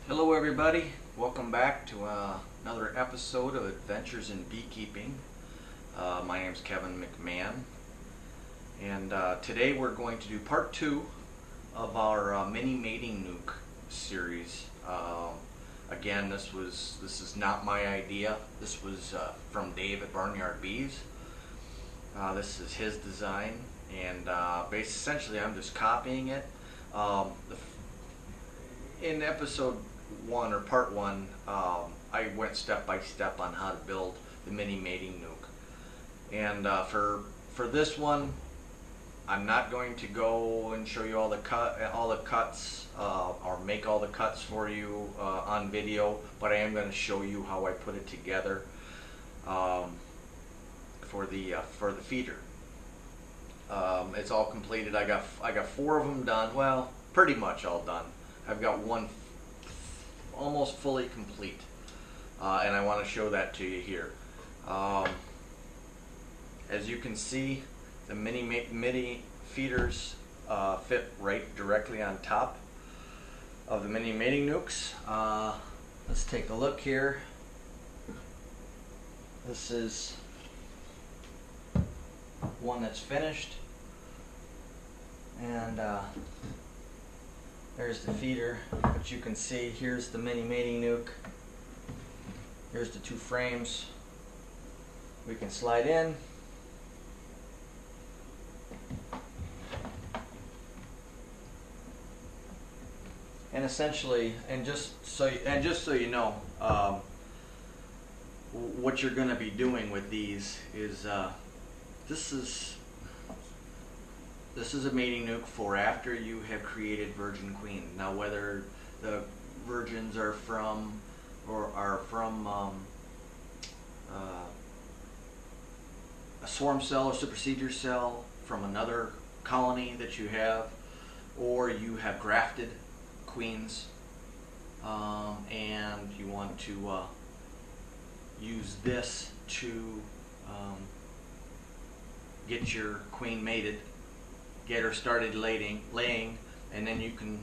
Hello everybody, welcome back to another episode of Adventures in Beekeeping. My name is Kevin McMahon, and today we're going to do part 2 of our mini mating nuke series. Again, this is not my idea. This was from Dave at Barnyard Bees. This is his design, and essentially I'm just copying it. In episode 1 or part 1, I went step by step on how to build the mini mating nuke, and for this one, I'm not going to go and show you all the cuts or make all the cuts for you on video, but I am going to show you how I put it together for the feeder. It's all completed. I got 4 of them done. Well, pretty much all done. I've got one almost fully complete, and I want to show that to you here. As you can see, the mini feeders fit right directly on top of the mini mating nukes. Let's take a look here. This is one that's finished, and there's the feeder, but you can see here's the mini mating nuke. Here's the 2 frames. We can slide in. And essentially, just so you know, what you're going to be doing with these is this is a mating nuke for after you have created virgin queens. Now, whether the virgins are from a swarm cell or supersedure cell from another colony that you have, or you have grafted queens and you want to use this to get your queen mated, get her started laying, and then you can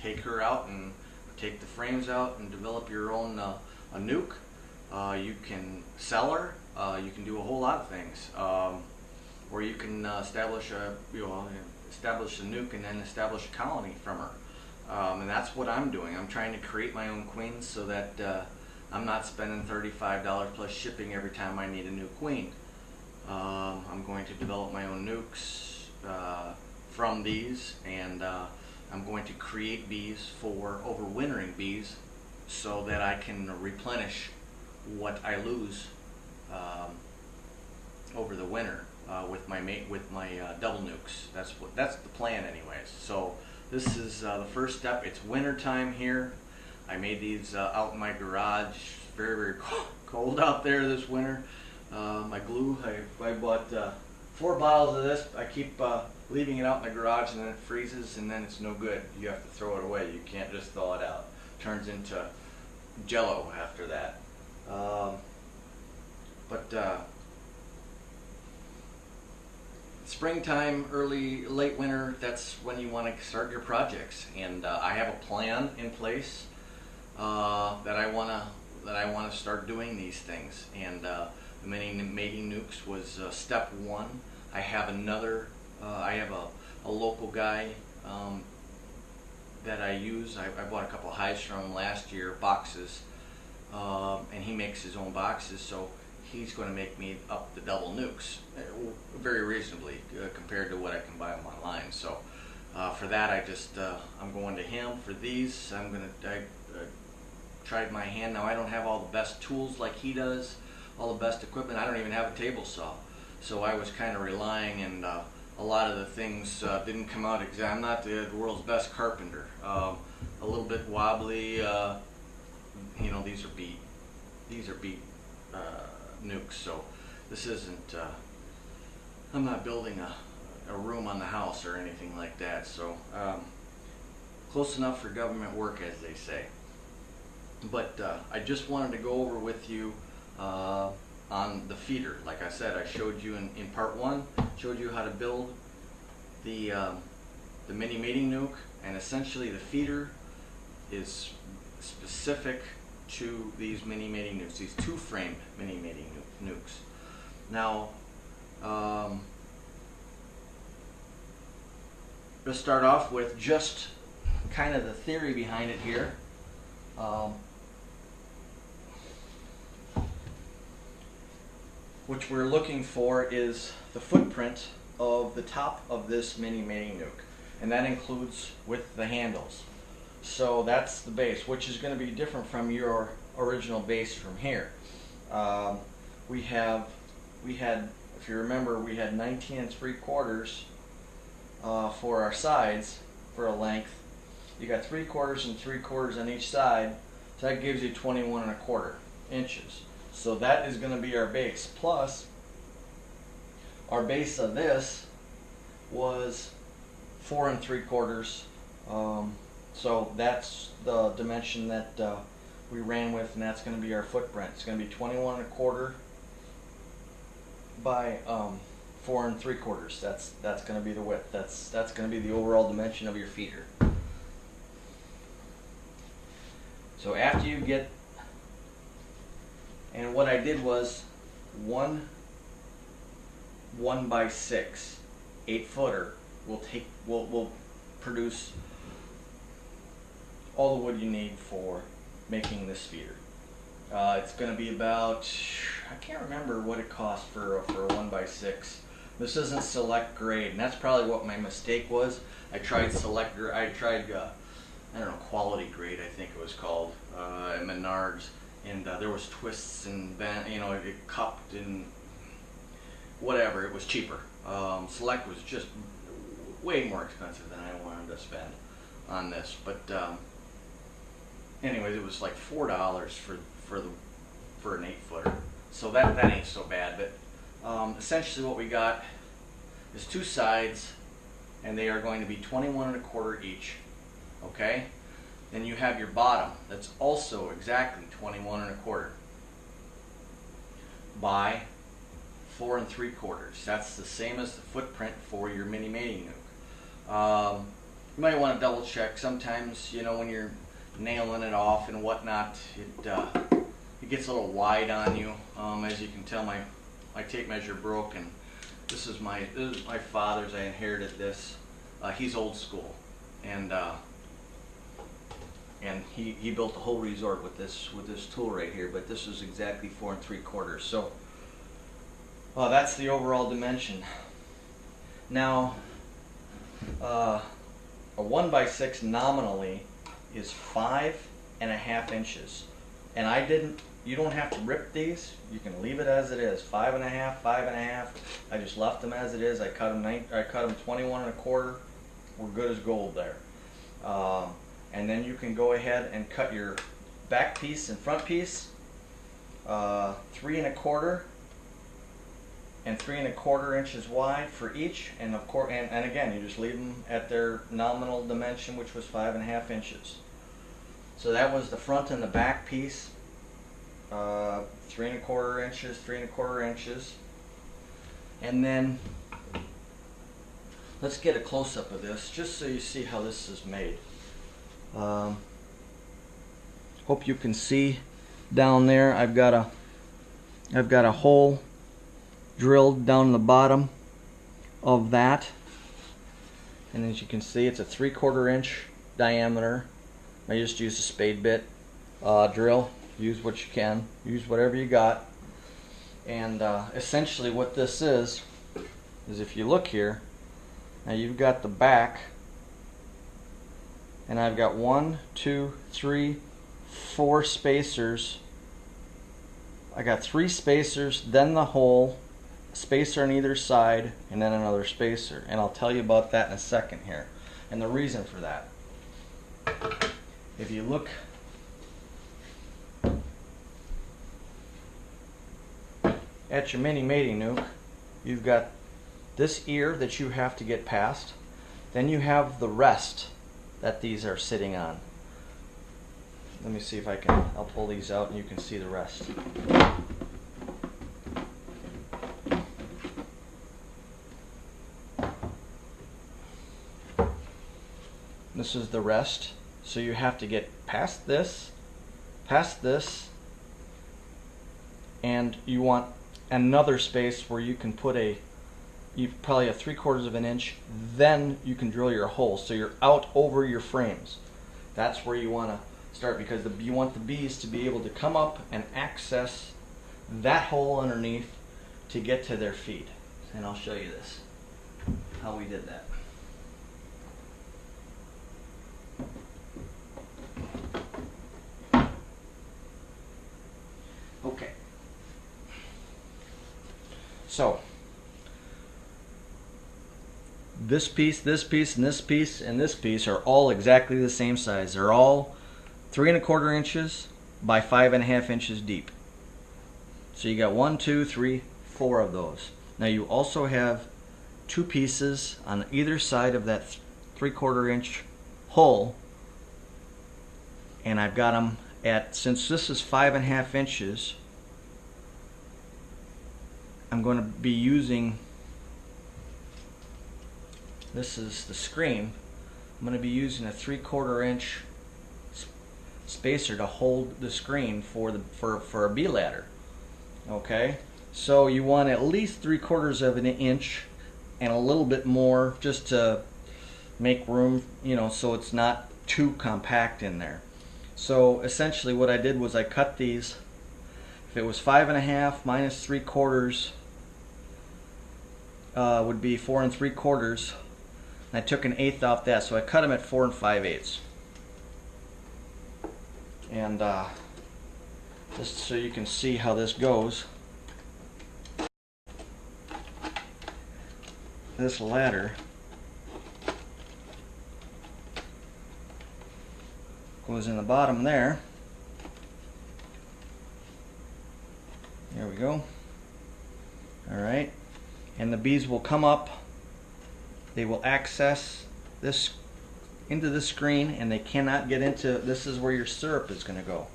take her out and take the frames out and develop your own a nuke. You can sell her. You can do a whole lot of things, or you can establish a nuke and then establish a colony from her. And that's what I'm doing. I'm trying to create my own queens so that I'm not spending $35 plus shipping every time I need a new queen. I'm going to develop my own nukes from these, and I'm going to create bees for overwintering bees so that I can replenish what I lose over the winter with my double nukes. That's the plan, anyways. So this is the first step. It's winter time here. I made these out in my garage. Very, very cold out there this winter. My glue, I bought 4 bottles of this. I keep leaving it out in the garage, and then it freezes, and then it's no good. You have to throw it away. You can't just thaw it out. It turns into jello after that. Springtime, late winter, that's when you want to start your projects. And I have a plan in place that I want to start doing these things. And the mini mating nukes was step 1. I have another. I have a local guy that I use. I bought a couple hives from him last year, boxes, and he makes his own boxes. So he's going to make me up the double nukes very reasonably compared to what I can buy them online. So for that, I'm going to him. For these, I tried my hand. Now, I don't have all the best tools like he does, all the best equipment. I don't even have a table saw, so I was kind of relying, and a lot of the things didn't come out exactly. I'm not the world's best carpenter. A little bit wobbly. These are beet nukes, so this isn't. I'm not building a room on the house or anything like that. So close enough for government work, as they say. But I just wanted to go over with you on the feeder. Like I said, I showed you in part 1, showed you how to build the mini mating nuke, and essentially the feeder is specific to these mini mating nukes, these two-frame mini mating nukes. Now, let's start off with just kind of the theory behind it here. Which we're looking for is the footprint of the top of this mini mating nuke, and that includes with the handles. So that's the base, which is going to be different from your original base from here. We had, if you remember, we had 19 3/4 for our sides for a length. You got 3/4 and 3/4 on each side, so that gives you 21 1/4 inches. So that is going to be our base. Plus, our base of this was 4 3/4. So that's the dimension that we ran with, and that's going to be our footprint. It's going to be 21 1/4 by 4 3/4. That's going to be the width. That's going to be the overall dimension of your feeder. So after you get, and what I did was one 1x6 8-footer will produce all the wood you need for making this feeder. It's going to be about, I can't remember what it cost for a 1x6. This isn't select grade, and that's probably what my mistake was. I tried I don't know, quality grade, I think it was called, at Menards, and there was twists and bend, you know, it cupped and whatever. It was cheaper. Select was just way more expensive than I wanted to spend on this, but anyways, it was like $4 for an 8-footer. So that ain't so bad. But essentially, what we got is two sides, and they are going to be 21 1/4 each. Okay. Then you have your bottom. That's also exactly 21 1/4 by 4 3/4. That's the same as the footprint for your mini mating nuke. You might want to double check. Sometimes, you know, when you're nailing it off and whatnot, it gets a little wide on you. As you can tell, my tape measure broke, and this is my father's. I inherited this. He's old school, and he built a whole resort with this tool right here. But this is exactly 4 3/4. So that's the overall dimension. Now, a 1x6 nominally is 5.5 inches, and you don't have to rip these. You can leave it as it is, 5.5, 5.5. I just left them as it is. I cut them 21 1/4. We're good as gold there. And then you can go ahead and cut your back piece and front piece 3 1/4 and 3 1/4 inches wide for each, and of course, and again, you just leave them at their nominal dimension, which was 5.5 inches. So that was the front and the back piece, 3 1/4 inches, 3 1/4 inches, and then let's get a close-up of this, just so you see how this is made. Hope you can see down there. I've got a hole drilled down the bottom of that, and as you can see, it's a 3/4 inch diameter. I just used a spade bit drill. Use what you can. Use whatever you got. And essentially, what this is if you look here, now you've got the back. And I've got 1, 2, 3, 4 spacers. I got 3 spacers, then the hole, spacer on either side, and then another spacer. And I'll tell you about that in a second here, and the reason for that. If you look at your mini mating nuke, you've got this ear that you have to get past. Then you have the rest that these are sitting on. Let me see if I'll pull these out and you can see the rest. This is the rest. So you have to get past this, and you want another space where you can put probably a 3/4 of an inch, then you can drill your hole so you're out over your frames. That's where you want to start, because you want the bees to be able to come up and access that hole underneath to get to their feed. And I'll show you this, how we did that. Okay. So this piece, and this piece, and this piece are all exactly the same size. They're all 3 1/4 inches by 5 1/2 inches deep. So you got 1, 2, 3, 4 of those. Now you also have 2 pieces on either side of that 3/4 inch hole, and I've got them at, since this is 5 1/2 inches, I'm going to be using, this is the screen, I'm going to be using a 3/4 inch spacer to hold the screen for a bee ladder. Okay, so you want at least 3/4 of an inch and a little bit more, just to make room, so it's not too compact in there. So essentially what I did was I cut these. If it was 5 1/2 minus 3/4 would be 4 3/4. I took 1/8 off that, so I cut them at 4 5/8. And just so you can see how this goes, this ladder goes in the bottom there. There we go. All right, and the bees will come up, they will access this into the screen, and they cannot get into, this is where your syrup is going to go.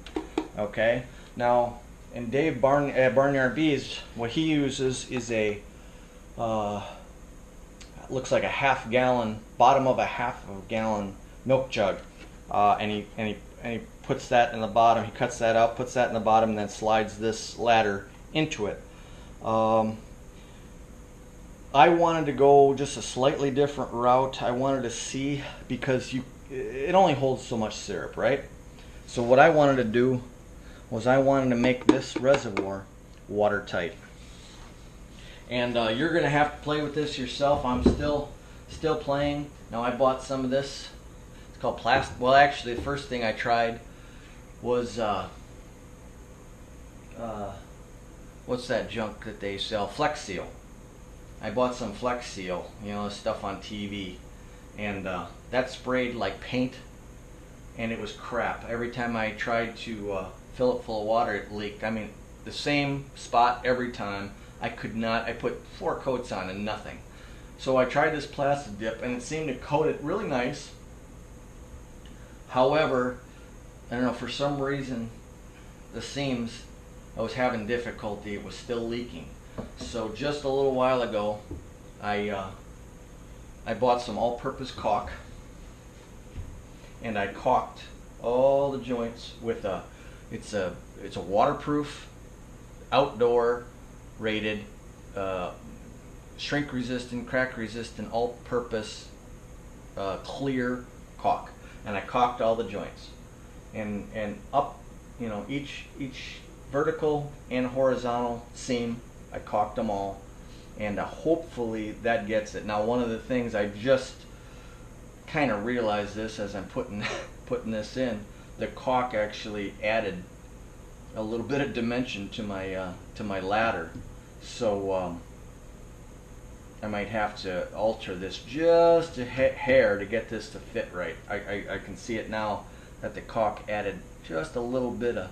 Okay, now in Dave Barnyard Bees, what he uses is a looks like a half gallon, bottom of a half of a gallon milk jug, and he puts that in the bottom. He cuts that out, puts that in the bottom, and then slides this ladder into it. I wanted to go just a slightly different route. I wanted to see, because it only holds so much syrup, right? So what I wanted to do was I wanted to make this reservoir watertight. And you're going to have to play with this yourself. I'm still playing. Now I bought some of this. It's called plastic. Well, actually, the first thing I tried was what's that junk that they sell? Flex Seal. I bought some Flex Seal, stuff on TV, and that sprayed like paint, and it was crap. Every time I tried to fill it full of water, it leaked. I mean, the same spot every time. I could not. I put 4 coats on and nothing. So I tried this plastic dip, and it seemed to coat it really nice. However, I don't know, for some reason, the seams, I was having difficulty. It was still leaking. So just a little while ago, I bought some all-purpose caulk, and I caulked all the joints with it's a waterproof, outdoor rated, shrink resistant, crack resistant, all-purpose clear caulk, and I caulked all the joints, and up, each vertical and horizontal seam, I caulked them all, and hopefully that gets it. Now, one of the things I just kind of realized this as I'm putting this in, the caulk actually added a little bit of dimension to my ladder, so I might have to alter this just a hair to get this to fit right. I can see it now that the caulk added just a little bit of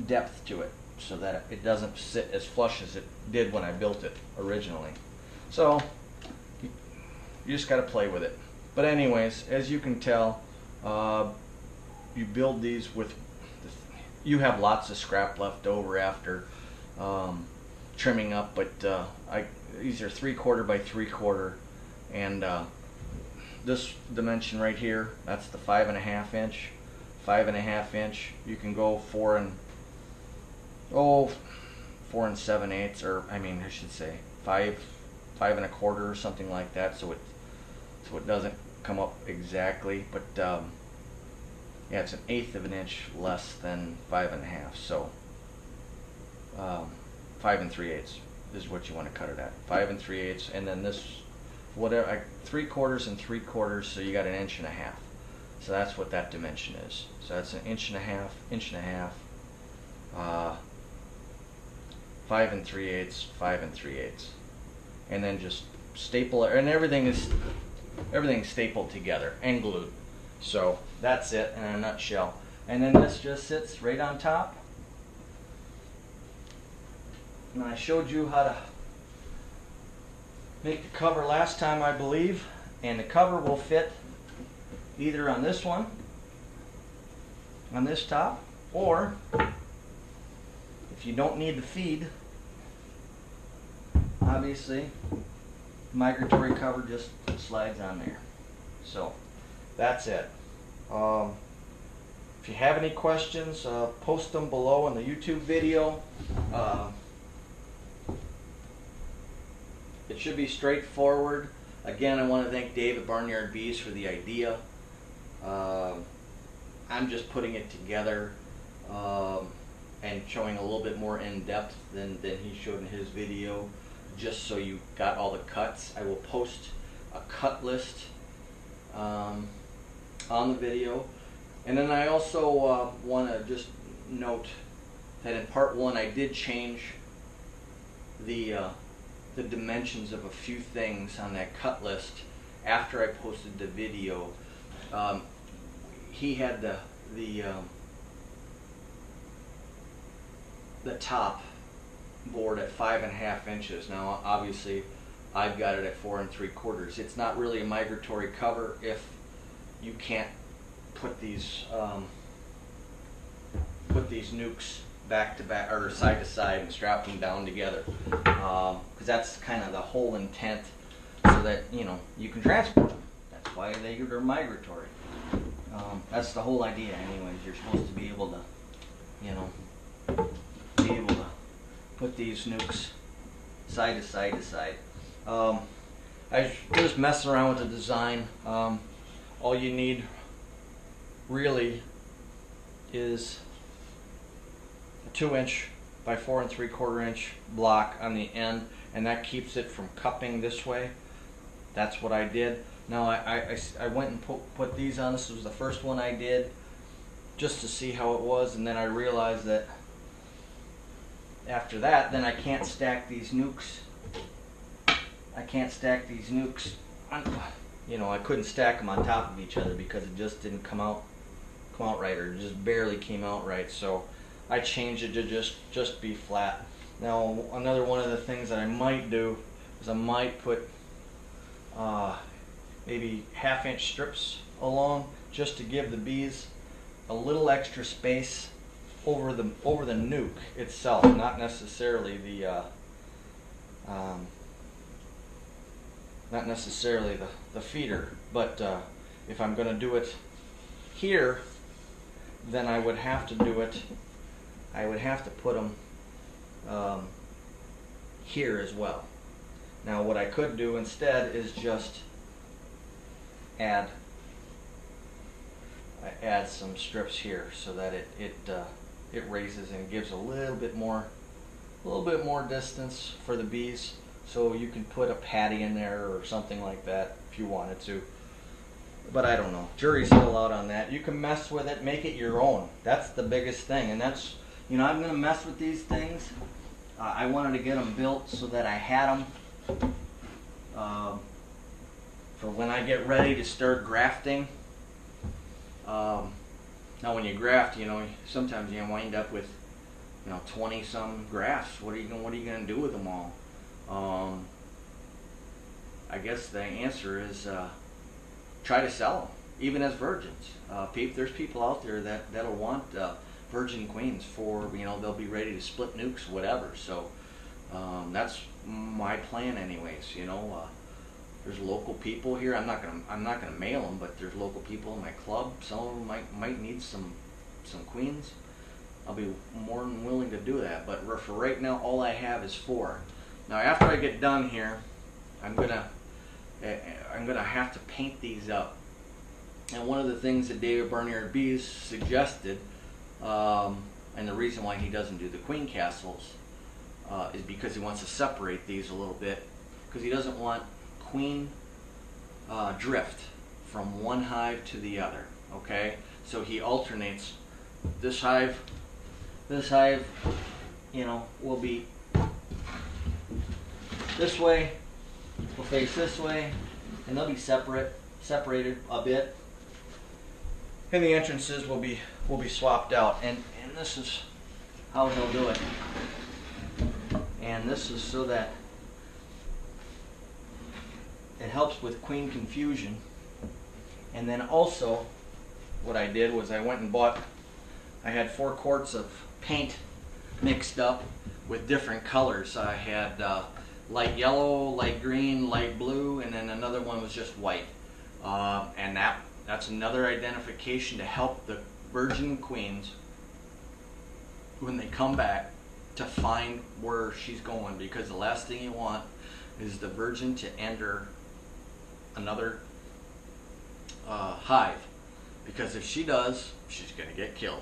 depth to it, so that it doesn't sit as flush as it did when I built it originally. So you just got to play with it. But anyways, as you can tell, you build these with, you have lots of scrap left over after trimming up, but these are 3/4 by 3/4 And this dimension right here, that's the 5.5 inch. 5.5 inch. You can go 4 7/8, or I mean, I should say 5 1/4 or something like that. So it doesn't come up exactly, but yeah, it's 1/8 of an inch less than 5.5. So 5 3/8 is what you want to cut it at. 5 3/8, and then this, whatever, 3/4 and 3/4. So you got 1.5 inches. So that's what that dimension is. So that's 1.5 inches, 5 3/8, 5 3/8, and then just staple it, and everything's stapled together and glued. So that's it in a nutshell. And then this just sits right on top. And I showed you how to make the cover last time, I believe, and the cover will fit either on this one, on this top, or if you don't need the feed, obviously migratory cover just slides on there. So that's it. If you have any questions, post them below in the YouTube video. It should be straightforward. Again, I want to thank Dave at Barnyard Bees for the idea. I'm just putting it together and showing a little bit more in depth than he showed in his video, just so you got all the cuts. I will post a cut list on the video. And then I also want to just note that in part 1 I did change the dimensions of a few things on that cut list after I posted the video. He had the top board at 5.5 inches. Now obviously I've got it at 4 3/4. It's not really a migratory cover if you can't put these nucs back to back or side to side and strap them down together, because that's kind of the whole intent, so that you can transport them. That's why they're migratory. That's the whole idea, anyways. You're supposed to be able to, put these nucs side to side to side. I just mess around with the design. All you need really is a 2 inch by 4 3/4 inch block on the end, and that keeps it from cupping this way. That's what I did. Now I went and put these on. This was the first one I did just to see how it was, and then I realized that after that, then I can't stack these nucs. I couldn't stack them on top of each other because it just didn't come out right, or it just barely came out right. So I changed it to just be flat. Now another one of the things that I might do is I might put maybe 1/2 inch strips along, just to give the bees a little extra space over the nuc itself, not necessarily the feeder. But if I'm going to do it here, then I would have to put them here as well. Now what I could do instead is just add some strips here, so that it raises and gives a little bit more distance for the bees. So you can put a patty in there or something like that if you wanted to. But I don't know. Jury's still out on that. You can mess with it, make it your own. That's the biggest thing, and that's, I'm going to mess with these things. I wanted to get them built so that I had them for when I get ready to start grafting. Now when you graft, sometimes you wind up with 20 some grafts. What are you going to do with them all? I guess the answer is try to sell them, even as virgins. There's people out there that'll want virgin queens for, they'll be ready to split nucs, whatever. So that's my plan anyways. There's local people here. I'm not gonna mail them, but there's local people in my club. Some of them might need some queens. I'll be more than willing to do that. But for right now, all I have is 4. Now after I get done here, I'm gonna have to paint these up. And one of the things that David Barnyard Bees suggested, and the reason why he doesn't do the queen castles, is because he wants to separate these a little bit, because he doesn't want queen drift from one hive to the other. Okay, so he alternates. This hive, you know, will be this way, will face this way, and they'll be separated a bit, and the entrances will be swapped out. And this is how he'll do it. And this is so that it helps with queen confusion. And then also, what I did was I went and I had 4 quarts of paint mixed up with different colors. I had light yellow, light green, light blue, and then another one was just white. And that's another identification to help the virgin queens when they come back to find where she's going, because the last thing you want is the virgin to enter another hive, because if she does, she's going to get killed.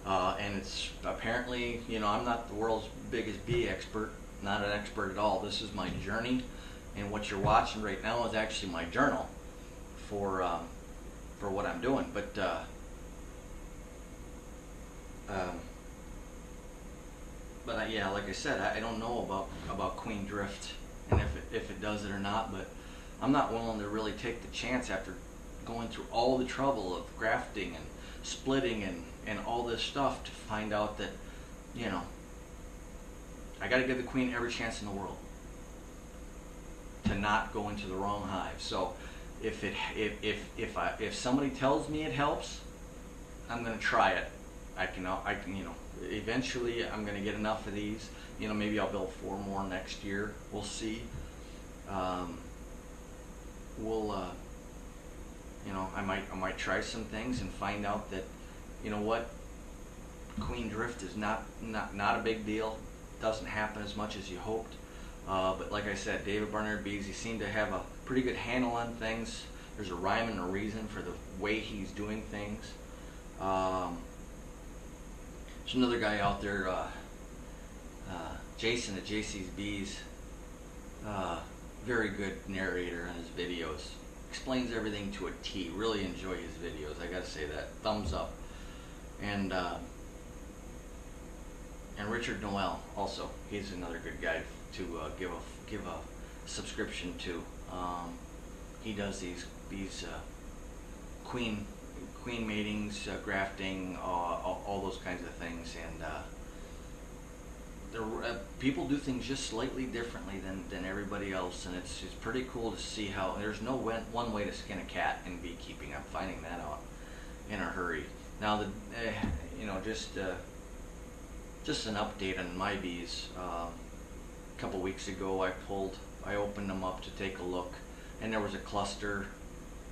And it's apparently, you know, I'm not the world's biggest bee expert, not an expert at all. This is my journey, and what you're watching right now is actually my journal for what I'm doing. But yeah, like I said, I don't know about queen drift and if it does it or not. But I'm not willing to really take the chance after going through all the trouble of grafting and splitting and all this stuff to find out that, you know, I got to give the queen every chance in the world to not go into the wrong hive. So if somebody tells me it helps, I'm going to try it. I can, you know, eventually I'm going to get enough of these. You know, maybe I'll build 4 more next year. We'll see. You know, I might try some things and find out that, you know what, queen drift is not a big deal. Doesn't happen as much as you hoped. But like I said, David Barnyard Bees, he seemed to have a pretty good handle on things. There's a rhyme and a reason for the way he's doing things. There's another guy out there, Jason at JC's Bees, very good narrator on his videos. Explains everything to a T. Really enjoy his videos. I gotta say that. Thumbs up. And Richard Noel also. He's another good guy to give a subscription to. He does these queen matings, grafting, all those kinds of things, and people do things just slightly differently than everybody else, and it's pretty cool to see how there's no one way to skin a cat in beekeeping. I'm finding that out in a hurry. Now, you know, just an update on my bees. A couple weeks ago, I opened them up to take a look, and there was a cluster.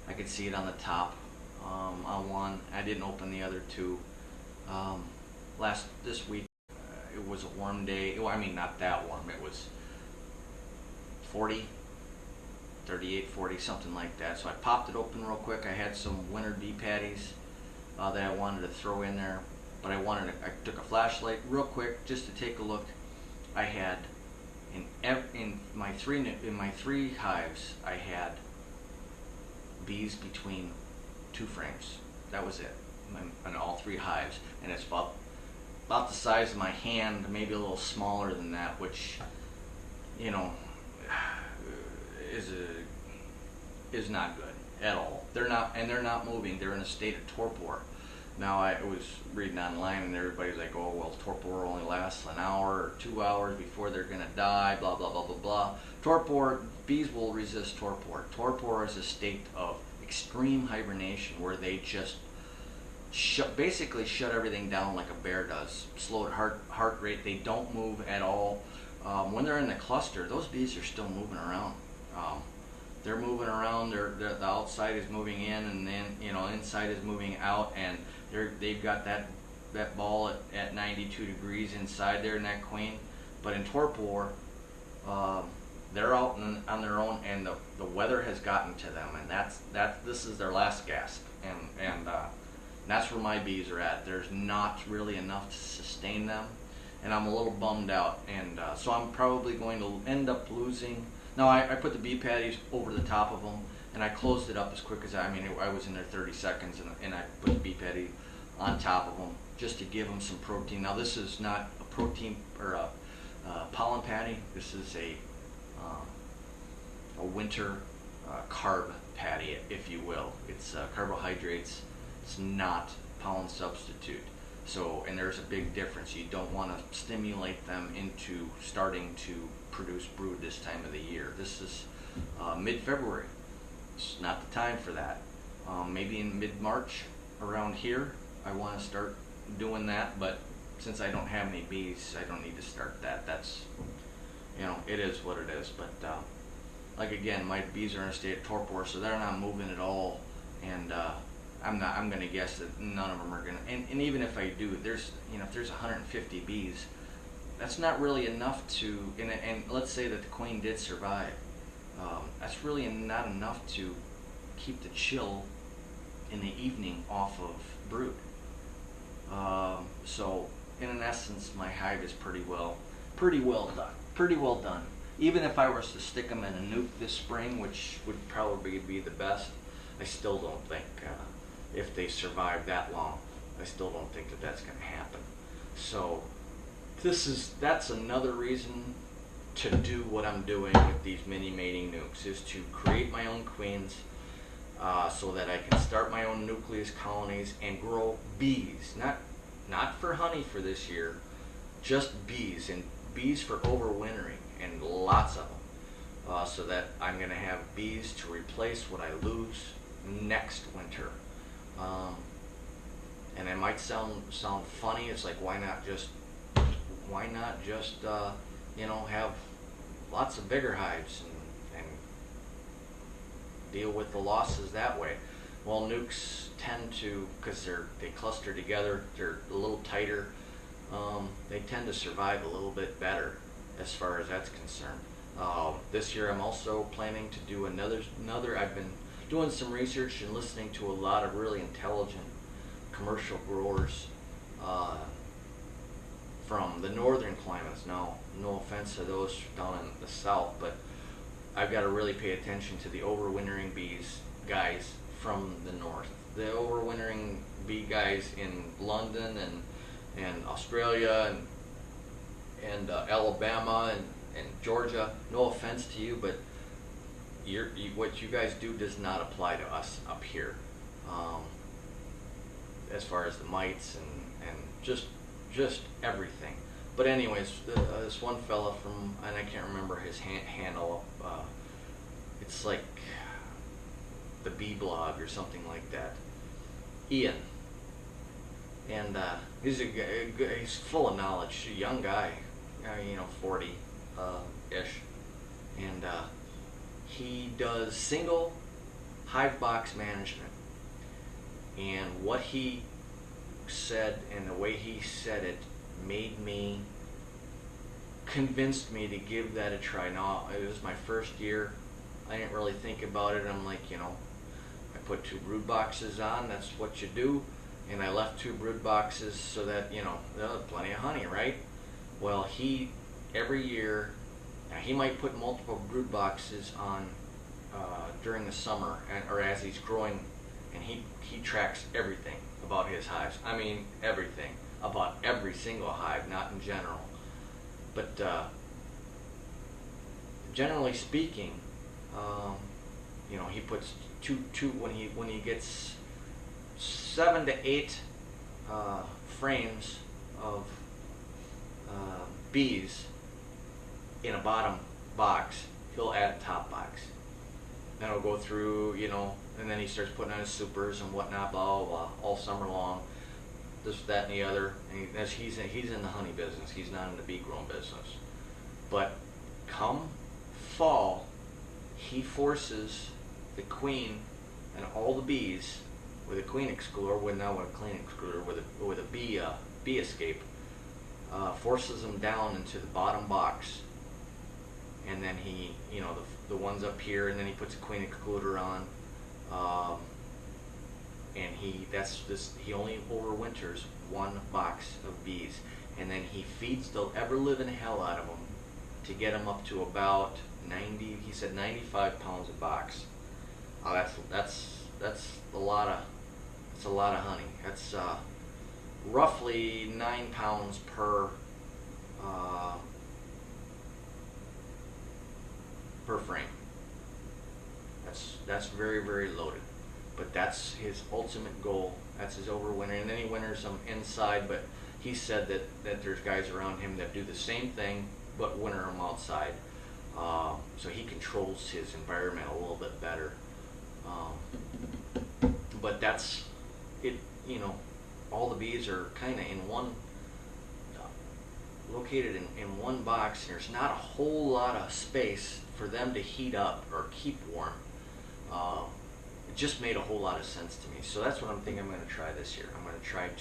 I could see it on the top. On one, I didn't open the other 2. This week, it was a warm day. Well, I mean, not that warm. It was 40, 38, 40, something like that. So I popped it open real quick. I had some winter bee patties that I wanted to throw in there, but I took a flashlight real quick just to take a look. I had in my 3 hives, I had bees between 2 frames. That was it, in all 3 hives, and it's about the size of my hand, maybe a little smaller than that, which, you know, is not good at all. They're not moving. They're in a state of torpor. Now, I was reading online, and everybody's like, oh, well, torpor only lasts an hour or 2 hours before they're going to die, blah, blah, blah, blah, blah. Torpor, bees will resist torpor. Torpor is a state of extreme hibernation where they just basically shut everything down like a bear does. Slowed heart rate. They don't move at all. When they're in the cluster, those bees are still moving around. they're moving around. The outside is moving in, and then inside is moving out, and they've got that ball at 92 degrees inside there in that queen. But in torpor, they're out on their own, and the weather has gotten to them, and this is their last gasp, and that's where my bees are at. There's not really enough to sustain them, and I'm a little bummed out, and so I'm probably going to end up losing. Now I put the bee patties over the top of them, and I closed it up as quick as I was in there 30 seconds, and I put the bee patty on top of them just to give them some protein. Now this is not a protein or a pollen patty. This is a winter carb patty, if you will. It's carbohydrates. It's not pollen substitute. So, and there's a big difference. You don't want to stimulate them into starting to produce brood this time of the year. This is mid-February. It's not the time for that. Maybe in mid-March around here, I want to start doing that, but since I don't have any bees, I don't need to start that. That's, it is what it is. But like again, my bees are in a state of torpor, so they're not moving at all, and I'm going to guess that none of them are going to, and even if I do, if there's 150 bees, that's not really enough to, and let's say that the queen did survive, that's really not enough to keep the chill in the evening off of brood. So in essence, my hive is pretty well done. Even if I was to stick them in a nuke this spring, which would probably be the best, I still don't think, if they survive that long, I still don't think that that's going to happen. So that's another reason to do what I'm doing with these mini mating nukes, is to create my own queens, so that I can start my own nucleus colonies and grow bees, not for honey for this year, just bees, and bees for overwintering, and lots of them, so that I'm going to have bees to replace what I lose next winter. And it might sound funny. It's like, why not just have lots of bigger hives and deal with the losses that way. Well, nukes tend to, because they cluster together, they're a little tighter, they tend to survive a little bit better as far as that's concerned. This year I'm also planning to do another. I've been doing some research and listening to a lot of really intelligent commercial growers from the northern climates. Now, no offense to those down in the south, but I've got to really pay attention to the overwintering guys from the north. The overwintering bee guys in London and Australia and Alabama and Georgia. No offense to you, but what you guys do does not apply to us up here, as far as the mites and just everything. But anyways, this one fella from, and I can't remember his handle, it's like the Bee Blog or something like that, Ian, and he's he's full of knowledge, a young guy, 40 ish, and he does single hive box management, and what he said and the way he said it convinced me to give that a try. Now, it was my first year. I didn't really think about it. I'm like, I put 2 brood boxes on, that's what you do, and I left 2 brood boxes so that, there's plenty of honey, right? Well, every year, he might put multiple brood boxes on during the summer, or as he's growing, and he tracks everything about his hives. I mean, everything about every single hive, not in general, but generally speaking, he puts two when he gets 7 to 8 frames of bees in a bottom box, he'll add a top box. Then he'll go through, and then he starts putting on his supers and whatnot, blah, blah, blah, all summer long, this, that, and the other. And he's in the honey business. He's not in the bee growing business. But come fall, he forces the queen and all the bees with a queen excluder, with now with a queen excluder, with a bee escape, forces them down into the bottom box, and then he, you know, the ones up here, and then he puts a queen excluder on, and he only overwinters one box of bees, and then he feeds the ever-living hell out of them to get them up to about 90. He said 95 pounds a box. That's a lot of honey. That's roughly 9 pounds per frame. That's very, very loaded. But that's his ultimate goal. That's his overwinter, and then he winters them inside. But he said that there's guys around him that do the same thing, but winter them outside. So he controls his environment a little bit better. But that's it. You know, all the bees are kind of in one, located in one box. And there's not a whole lot of space for them to heat up or keep warm. It just made a whole lot of sense to me. So that's what I'm thinking I'm going to try this year. I'm going to try to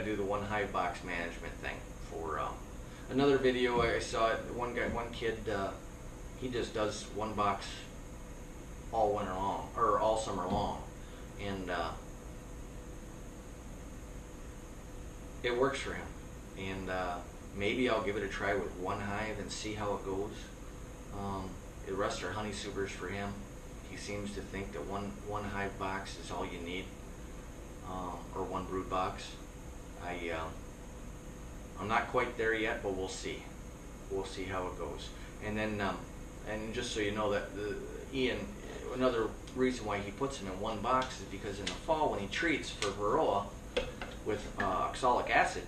do the one hive box management thing. For another video I saw, one kid, he just does one box all winter long, or all summer long, and it works for him. And maybe I'll give it a try with one hive and see how it goes. The rest are honey supers for him. He seems to think that one hive box is all you need, or one brood box. I'm not quite there yet, but we'll see. We'll see how it goes. And then, and just so you know, that Ian, another reason why he puts them in one box is because in the fall, when he treats for varroa with oxalic acid,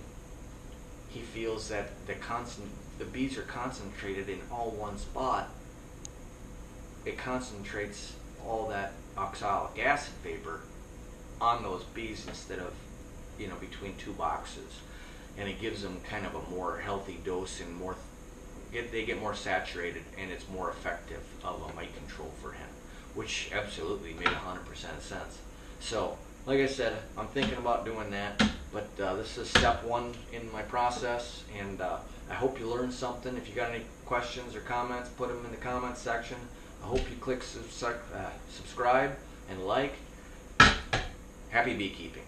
he feels that the bees are concentrated in all one spot. It concentrates all that oxalic acid vapor on those bees instead of, you know, between two boxes, and it gives them kind of a more healthy dose, and they get more saturated, and it's more effective of a mite control for him, which absolutely made 100% sense. So, like I said, I'm thinking about doing that, but this is step one in my process, and I hope you learned something. If you got any questions or comments, put them in the comments section. I hope you click subscribe and like. Happy beekeeping.